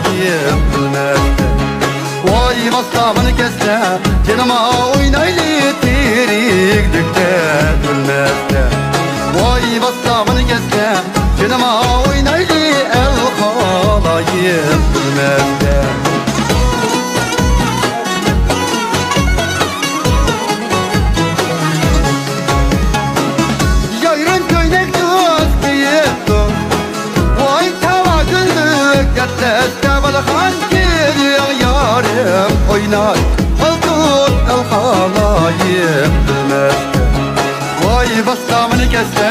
halayım bilmezdi. Vay bastamını kesse canıma oynaylı tiriklikte bilmezdi. Vay bastamını kesse canıma oynaylı el halayım bilmezdi. Balkan geliyor yarım oynar altın el halayım bilmezdi. Vay bastamını kesse